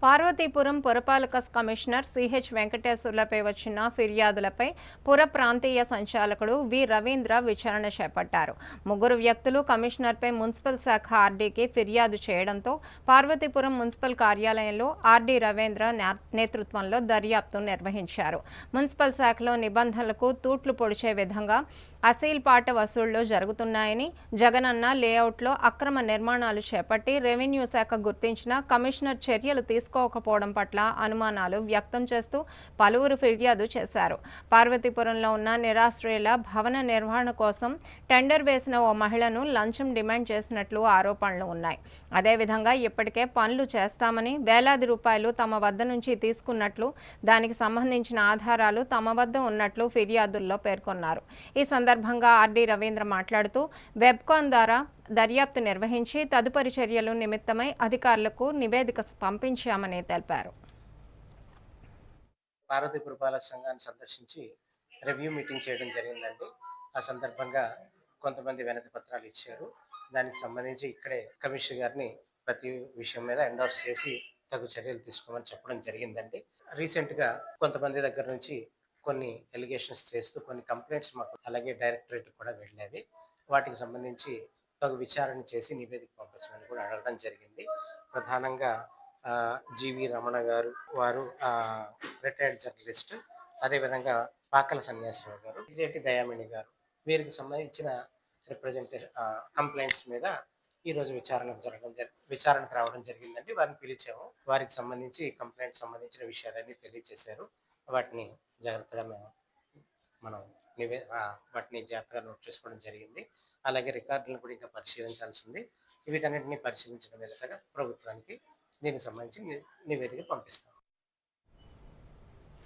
పార్వతీపురం పురపాలక commissioner CH వెంకటేశ్వర్లపై వచ్చిన ఫిర్యాదులపై పుర ప్రాంతీయ సంచాలకుడు వి రవీంద్ర విచారణ చేపట్టారు. ముగ్గురు వ్యక్తులు కమిషనర్పై మున్సిపల్ శాఖ ఆర్డీకి ఫిర్యాదు చేయడంతో పార్వతీపురం మున్సిపల్ కార్యాలయంలో ఆర్డీ రవీంద్ర నేతృత్వంలో దర్యాప్తు నిర్వహించారు. మున్సిపల్ శాఖలో నిబంధనలకు తూట్లు పొడిచే విధంగా అసీల్పాట వసూళ్లు జరుగుతున్నాయని, జగనన్న లేఅవుట్లో అక్రమ నిర్మాణాలు చేపట్టి రెవెన్యూ శాఖ గుర్తించిన కమిషనర్ చర్యలు తీసుకోకపోవడం పట్ల అనుమానాలు వ్యక్తం చేస్తూ పలువురు ఫిర్యాదు చేశారు. పార్వతీపురంలో ఉన్న నిరాశ్రయుల భవన నిర్వహణ కోసం టెండర్ వేసిన ఓ మహిళను లంచం డిమాండ్ చేసినట్లు ఆరోపణలు ఉన్నాయి. అదేవిధంగా ఇప్పటికే పనులు చేస్తామని వేలాది రూపాయలు తమ వద్ద నుంచి తీసుకున్నట్లు, దానికి సంబంధించిన ఆధారాలు తమ వద్ద ఉన్నట్లు ఫిర్యాదుల్లో పేర్కొన్నారు. ఈ సందర్భంగా ఆర్డీ రవీంద్ర మాట్లాడుతూ వెబ్కాన్ ద్వారా దర్యాప్తు నిర్వహించి తదుపరి చర్యలు నిమిత్తమై అధికారులకు నివేదిక పంపించామని తెలిపారు. పార్వతీ పురపాలక సంఘాన్ని సందర్శించి రివ్యూ మీటింగ్ చేయడం జరిగిందండి. ఆ సందర్భంగా కొంతమంది వినతి పత్రాలు ఇచ్చారు. దానికి సంబంధించి ఇక్కడే కమిషనర్ గారిని ప్రతి విషయం మీద ఎండోర్స్ చేసి తగు చర్యలు తీసుకోమని చెప్పడం జరిగిందండి. రీసెంట్గా కొంతమంది దగ్గర నుంచి కొన్ని ఎలిగేషన్స్ చేస్తూ కొన్ని కంప్లైంట్స్ మాకు అలాగే డైరెక్టరేట్ కూడా వెళ్ళేవి. వాటికి సంబంధించి తగు విచారణ చేసి నివేదిక పంపించమని కూడా అడగడం జరిగింది. ప్రధానంగా జీవి రమణ గారు, వారు రిటైర్డ్ జర్నలిస్ట్, అదేవిధంగా పాకల సన్యాసరావు గారు, జేటి దయామణి గారు, వీరికి సంబంధించిన కంప్లైంట్స్ మీద ఈరోజు విచారణకు రావడం జరిగిందండి. వారిని పిలిచాము. వారికి సంబంధించి కంప్లైంట్ సంబంధించిన విషయాలన్నీ తెలియజేశారు. వాటిని జాగ్రత్తగా మనం వాటిని జాగ్రత్తగా నోట్ చేసుకోవడం జరిగింది. అలాగే రికార్డులను కూడా ఇంకా పరిశీలించాల్సి ఉంది. వీటన్నిటిని పరిశీలించడం మీదటగా ప్రభుత్వానికి దీనికి సంబంధించి నివేదిక పంపిస్తాం.